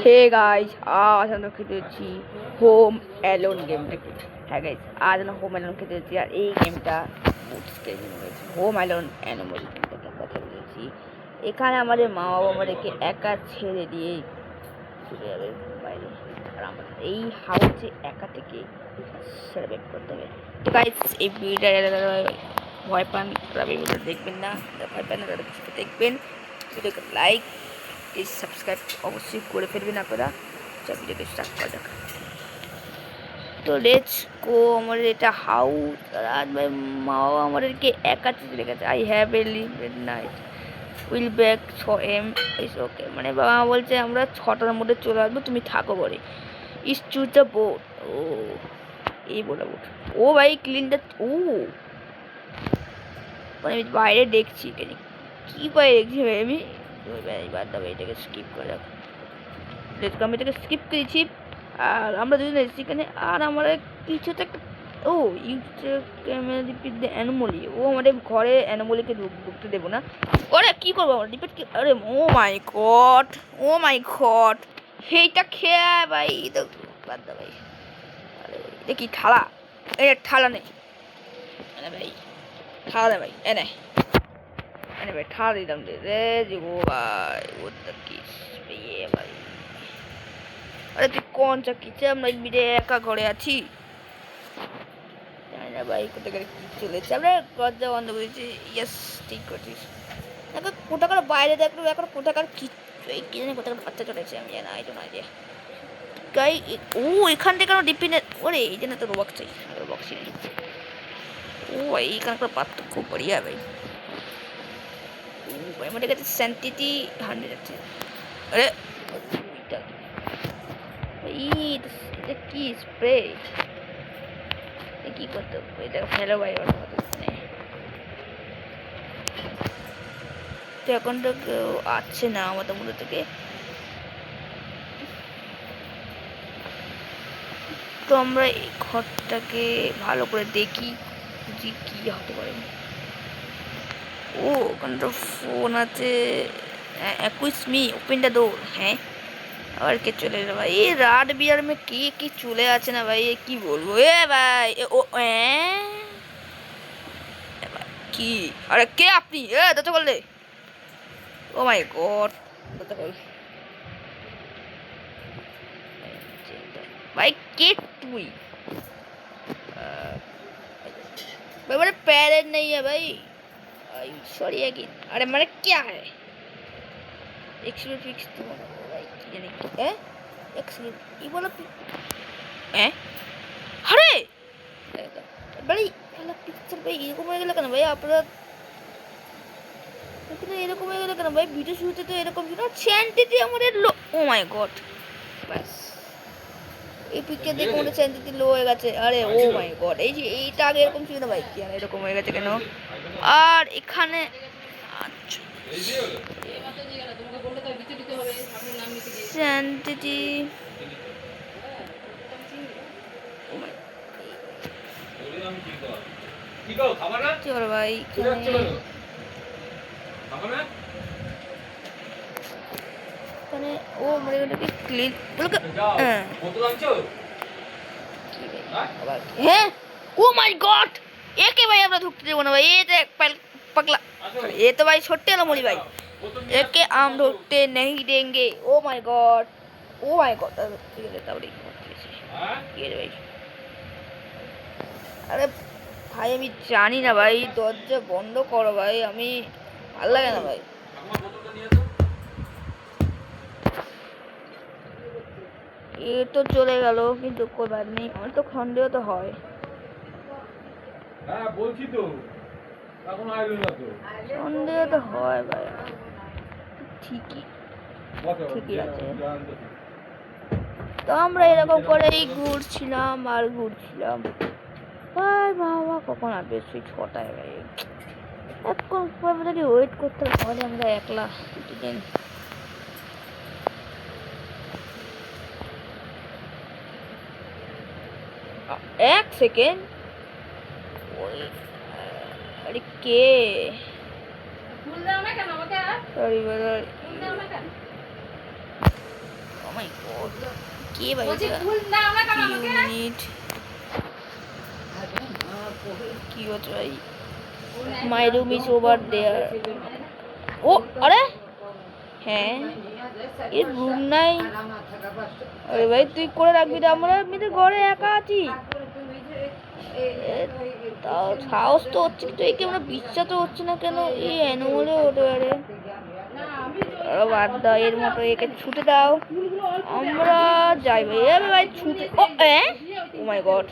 Hey guys, আজ আমরা খেতেছি home alone গেমটাকে। হ্যাঁ গাইস, আজ আমরা হোম অ্যালোন খেতেছি। আর এই গেমটা হোম অ্যালোন অ্যানিমাল গেমটাকে আমরা খেতেছি। এখানে আমাদের মা বাবা আমাদেরকে একা ছেড়ে দিয়ে চলে যাবে বাইরে, আর আমরা এই হাউসে একা থেকে সার্ভাইভ করতে হবে। তো গাইস, এই ভিডিওটা ভয় পান তারা ভিডিওটা দেখবেন না, ভয় পান না তারা দেখবেন। ভিডিওকে লাইক সাবস্ক্রাইব অবশ্যই করে ফেলবেন আপনারা। ভিডিওকে স্টার্ট করা যাক। তো লেটস গো। আমাদের এটা হাউস, আর মা বাবা আমাদেরকে একা চিঠি রেখেছে। I have a limited night, will back 6 AM ইস ওকে। মানে বাবা বলছে আমরা 6টার মধ্যে চলে আসবো, তুমি থাকো বলে। ইস চুজ দ্য বোট। ও এই বলে বোট। ও ভাই ক্লিন দ্য। ও মানে আমি বাইরে দেখছি, কি বাইরে দেখছি ভাই আমি। বাদ দাও, এটাকে স্কিপ করে রাখো। আমি এটাকে স্কিপ করেছি। আর আমরা দুজন এসেছি এখানে। আর আমরা কিছু তো একটা ও অ্যানোমলি। ও আমাদের ঘরে অ্যানোমলিকে ঢুকতে দেবো না। ওরে কি করবো আমরা রিপিট কি? আরে ও my god, O my god, সেইটা খেয়ে ভাই তো বাদ দা ভাই। আরে এটা কি থালা? এটা থালা নেই ভাই, থালা নেই ভাই। এনে এনে ভাই থালা দিলাম রে যে। ও ভাই ওটা কি ভাই? আরে তুই কোন চাকরিতে? আমরা মিলে একা ঘরে আছি, জানি না ভাই কোথাকার কি চলেছে। আমরা দরজা বন্ধ করেছি। ইয়েস, ঠিক করছিস। এখন কোথাকার বাইরে দেখলো, এখন কোথাকার কি কি জানি কোথাকার বাচ্চা চলেছে, আমি জানি না। এই জন্য যে গাই ও এখান থেকে আমরা ডিপিনে। ওরে এই জন্য তো রোবক চাই, রোবক্সই নেই। ও ভাই এখানকার বাচ্চা খুব বড়িয়া ভাই। ও ভাই আমাদের কাছে স্যান্টিটি 100 আছে। আরে এটা কি স্প্রে? কি করতে হবে? এটা ফেলো ভাই। তো এখন তো কেউ আসছে না আমাদের মধ্যে থেকে। তো আমরা এই ঘরটাকে ভালো করে দেখি যে কি হতে পারে। ও ওখানে তো ফোন আছে। 21 মি ওপেন দ্য ডোর। হ্যাঁ আবার কে চলে এলো ভাই? এই রাত বিয়ার মে কে কি চলে আছে না ভাই, কি বলবো এ ভাই। ও কি? আরে কে আপনি? দরজা বললে। ও মাই গড, भाई के तुई भाई मेरे पैर नहीं है भाई। सॉरी है कि अरे मेरे क्या है? एक्सपीरियंस फिक्स तो भाई यानी है एक्सपीरियंस ये बोला हैं? अरे बड़ी पहला पिक्चर भाई ये को मैं लगा ना भाई আপনারা কিন্তু এরকম হয়ে গেল কেন ভাই? ভিডিও শুরুতে তো এরকম ছিল না। চ্যান্টিটি আমাদের লো। ও মাই গড, বাস এই পিকচার দেখে মনে চ্যান্টিটি লো হয়ে গেছে। আরে ও মাই গড, এই যে এইটা আগে এরকম ছিল না ভাই, কেন এরকম হয়ে গেছে কেন? আর এখানে চ্যান্টিটি চল ভাই এখানে ও মানে এটাকে ক্লিন হ্যাঁ। ও মাই গড, একে ভাই আমরা ঢুকতে দেবো না ভাই। এ যে पगला, ये तो भाई छोटे वाला मोली भाई, एके आम ढूंढते नहीं देंगे। Oh my God, oh my God. ये भाई আরে ভাই আমি জানি না ভাই, দরজা বন্ধ করো ভাই, আমি ভালো লাগে না ভাই। এ তো চলে গেল, কিন্তু কোই বাদ নেই, আমার তো সন্দেহ তো হয়। হ্যাঁ বলছি তো, এখন আইলো না তো। সন্দেহ তো হয় ভাই, ঠিকই আছে। তো আমরা এরকম করেই ঘুরছিলাম আর ঘুরছিলাম ভাই। বাবা কখন আসবে? সেই 6টায় ভাই, এখন যদি ওয়েট করতে হয় আমরা একলা দুদিন। এক সেকেন্ড, আরে কে? সরি মাই গড কে ভাই মিনিট কি হচ্ছে ভাই my room is over there ও আরে হ্যাঁ এর রুম নাই আরে ভাই তুই করে রাখবি না আমরা এমনিতে ঘরে একা আছি তাও সাহস তো হচ্ছে কিন্তু একে আমরা বিশ্বাস তো হচ্ছে না কেন এই অ্যানিমলে হতে পারে বাদ দাও এর মতো একে ছুটে দাও আমরা যাই ভাই ভাই ছুটে ও মাই গড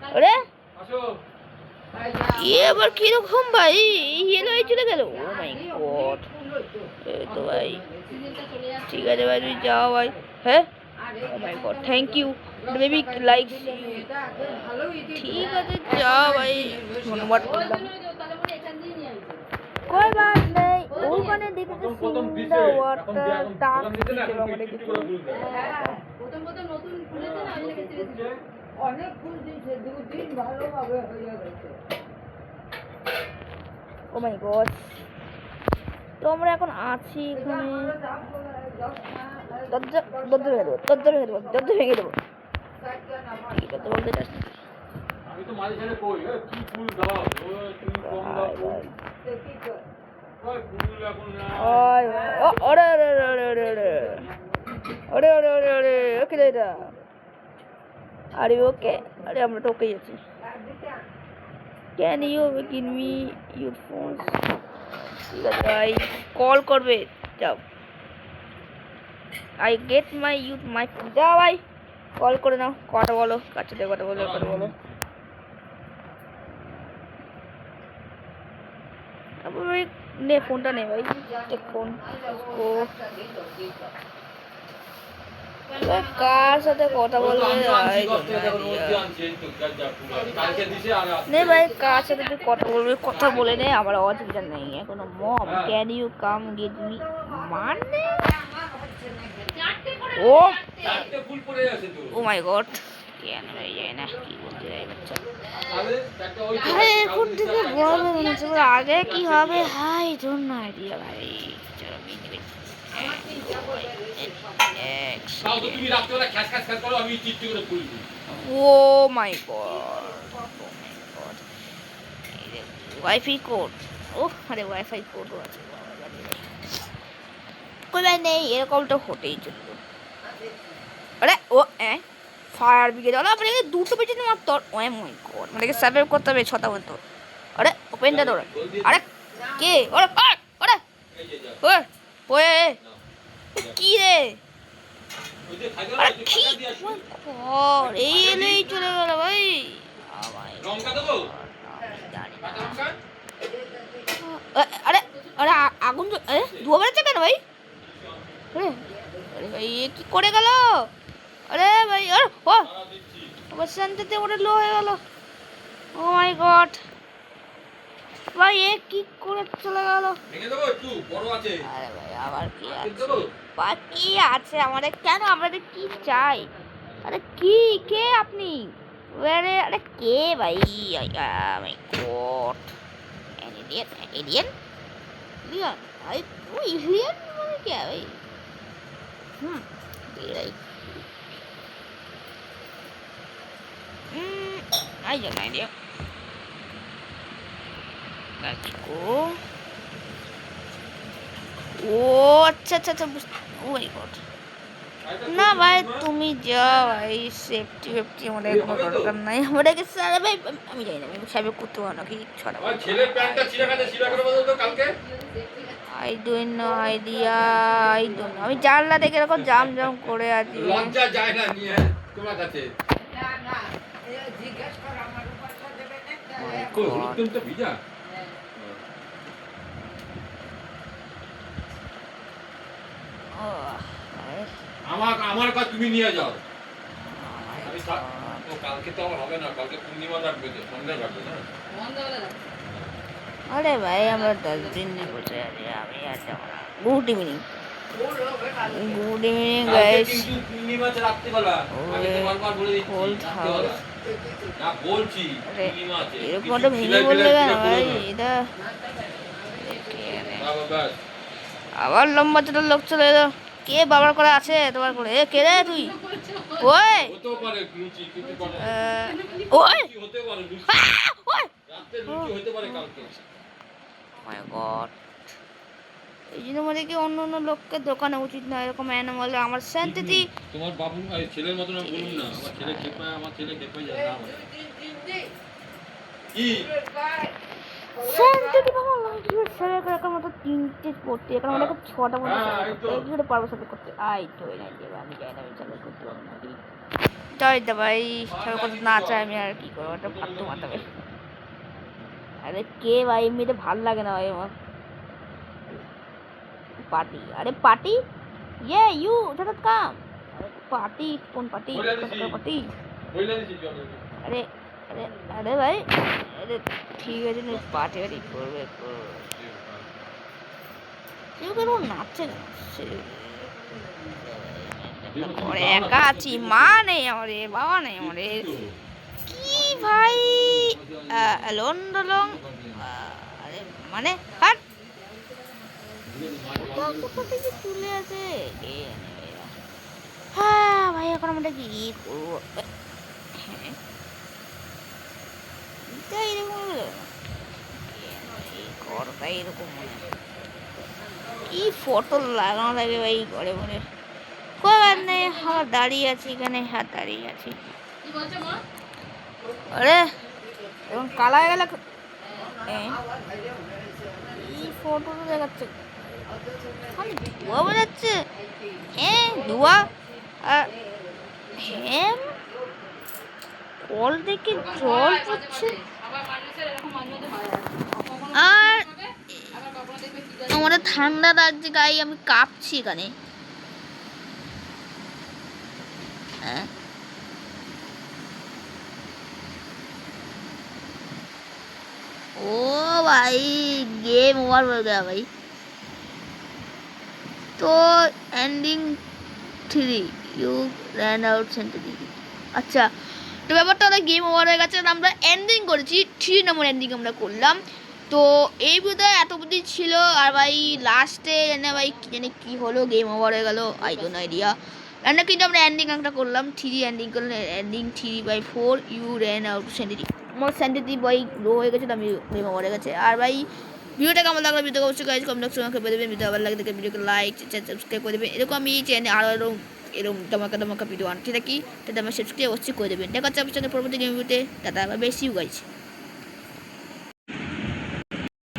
আরে এবার কিরকম ভাই হেলো হয়ে চলে গেল ও মাই গড এই তো ভাই ঠিক আছে ভাই তুই যাও ভাই হ্যাঁ oh my god thank you baby like ঠিক আছে যাও ভাই ধন্যবাদ করলাম कोई बात नहीं ওখানে দেখেছি সুন্দর ওয়াটার টাস্ক দিতে আমাদের কিছু প্রথম নতুন খুলেছে না আমি লিখেছি অনেক ফুল দিয়েছে দুদিন ভালোভাবে হয়ে গেছে ও মাই গড তো আমরা এখন আছি এখানে দরজা ভেঙে দেবো ঠিক আছে বলতে চাচ্ছি আমি তো মাঝে ছেড়ে কই কি ফুল দাও তুমি কম দাও ওই ফুল এখন না ওরে ওরে ওরে ওরে ওরে ওরে ওরে ওরে ওকে দাদা আরে ওকে আরে আমরা তো ওকেই আছি can you give me your phone ঠিক আছে ভাই কল করবে যাও I get my youth my যাও ভাই কল করে নাও কথা বলো কাছে কথা বলো ভাই নে ফোনটা নে ভাই টেক ফোন কার সাথে কথা বলবে নে ভাই কার সাথে তুই কথা বলবে কথা বলে নে আমার অসুবিধা নেই এখনো mom can you come get me মানে ও ও মাই গড কেন ভাই যায় না কি বলতে যাই বাচ্চা আরে এখন থেকে গরমে মনে হচ্ছে আগে কি হবে হাই ডোন্ট নো আইডিয়া ভাই চলো minute O my god wifi code ও আরে ওয়াইফাই কোডও আছে कोई बात नहीं এরকম তো হতেই চলল আরে ও ফায়ার ব্রিগেড ওলা আপনি দুটো পেজে মাত্র ও মাই গড মানে কি সার্ভাইভ করতে হবে ছটা মতো আরে ওপেন দা ডোর আরে কে ওরে ওরে ওরে ওয়ে কি রে আরে কি গড এই এলেই চলে গেল ভাই লঙ্কা দেবো আরে আরে আগুন ধোয়া বেড়েছে কেন ভাই আরে ভাই এ কি করে গেল আরে ভাই ও আবার শান্তিতে ওটা লো হয়ে গেল ও মাই গড ভাই এ কি করে চলে গেল ভেঙে দেবো একটু বড় আছে আরে ভাই আবার কি আছে বাকি আছে আমাদের কেন আমাদের কি চাই আরে কি কে আপনি আরে কে ভাই মাই গড एलियन लियन आई वो एलियन মানে क्या भाई तेरा आई जाना आइडिया लेट्स गो ओ अच्छा ओ माय गॉड না ভাই তুমি যাও ভাই সেফটি আমাদের কোনো দরকার নাই আমাদেরকে স্যার ভাই আমি যাই না আমি সাহেব করতে পারবো না কি ছড়া ওই ছেলের প্যান্টটা ছিঁড়ে গেছে ছিঁড়া করে বলো তো কালকে আই ডোন্ট নো আইডিয়া আমি জানলা দেখে এরকম জাম করে আছি লজ্জা যায় না নিয়ে তোমার কাছে না জিজ্ঞেস কর আমার উপরটা দেবে না কো তুমি তো ভিজা আমার কাছে তুমি নিয়ে যাও আমি তো কালকে তো আমার হবে না কালকে পূর্ণিমা রাখবে তো সন্ধ্যা রাখবে না আরে ভাই আমরা 10 দিন নিয়ে বসে আছি আমি আর যাব না গুড ইভিনিং গাইস কিন্তু পূর্ণিমা রাখতে বলা আমি তোমার বলে দিচ্ছি না বলছি পূর্ণিমা আছে এরকম তো ভেঙে বললে না ভাই এটা বাবা বাস আবার লম্বা চটা লোক চলে এলো কে বাবার করে আছে তোমার করে? কে রে তুই? ওই হতেও পারে লুচি কিছু করে ওই কি হতে পারে লুচি ওই রাতে লুচি হতে পারে কালকে মাই গড, এই জন্য মানে কি অন্য অন্য লোককে দোকানে উচিত না এরকম অ্যানিমাল। আমার শান্তিতে তোমার বাবু এই ছেলের মতন আমি বলুন না আমার ছেলে খেপায় যায় না কি শান্তিতে বাবা লাগছে ছেলে এরকম মতো 3টে করতে এখন আমাকে 6টা মতো এই করে পারবো সব করতে। আই তো এই নাই দেবে আমি যাই না, আমি চালু করতে পারবো না। তাই দা ভাই সব করতে না চাই আমি আর কি করবো, একটা ফাটতে মাথাবে। আরে কে ভাই এমনিতে ভাল লাগে না ভাই আমার পার্টি। আরে পার্টি ইউ হঠাৎ কাম পার্টি, কোন পার্টি পার্টি? বইলা দিছি চল আরে আরে আরে ভাই আরে ঠিক আছে না পার্টি বাড়ি করবে কেউ কেন নাচছে না ওরে একা আছি, মা নেই আমারে, বাবা নেই আমারে, কি ভাই অ্যালোন ডলং আরে মানে হাট কোথা থেকে চলে আসে হ্যাঁ ভাই এখন আমরা কি করবো? এরকম ঘরটা এরকম কি ফটো লাগানো থাকে ভাই ঘরে ঘরে। কবার নেই হ্যাঁ দাঁড়িয়ে আছি এখানে, হ্যাঁ দাঁড়িয়ে আছি। আরে এবং কালা হয়ে গেল এই ফটো তো দেখাচ্ছে খালি ধোয়া বোঝাচ্ছে। হ্যাঁ ধোয়া আর হ্যাঁ কল থেকে জল পড়ছে আর আমাদের ঠান্ডা লাগছে গায়ে, আমি কাঁপছি এখানে। হ্যাঁ ও ভাই गेम ओवर हो गया भाई, तो ending 3 you ran out century. আচ্ছা তো ব্যাপারটা হলো গেম ওভার হয়ে গেছে, আমরা এন্ডিং করেছি 3 নম্বর এন্ডিং আমরা করলাম। তো এই ভিডিও এত বুদ্ধি ছিল আর ভাই লাস্টে জানে ভাই কি জানি কী হলো গেম ওভার হয়ে গেল, আই ডোন্ট আইডিয়া। রান্না কিন্তু আমরা এন্ডিং একটা করলাম 3 এন্ডিং করলাম, এন্ডিং 3/4 ইউ র্যান আউট সেন্চুরি। আমার সেন্চুরি ভাই লো হয়ে গেছে তো আমি গেম ওভার হয়ে গেছে। আর ভাই ভিডিওটা কেমন লাগলো ভিডিওকে অবশ্যই গাইজ কমেন্ট বক্সে আমাকে বলে দেবেন। ভিডিও ভালো লাগে দেখে ভিডিওকে লাইক সাবস্ক্রাইব করে দেবেন। এরকম আমি চ্যানেলে আরও এরকম ধমাকা ভিডিও আনতে থাকি, তাতে আমার সাবস্ক্রাইব অবশ্যই করে দেবেন। দেখা হচ্ছে আপনার সঙ্গে পরবর্তী গেম ভিডিওতে। দাদা বেশি গাইছে।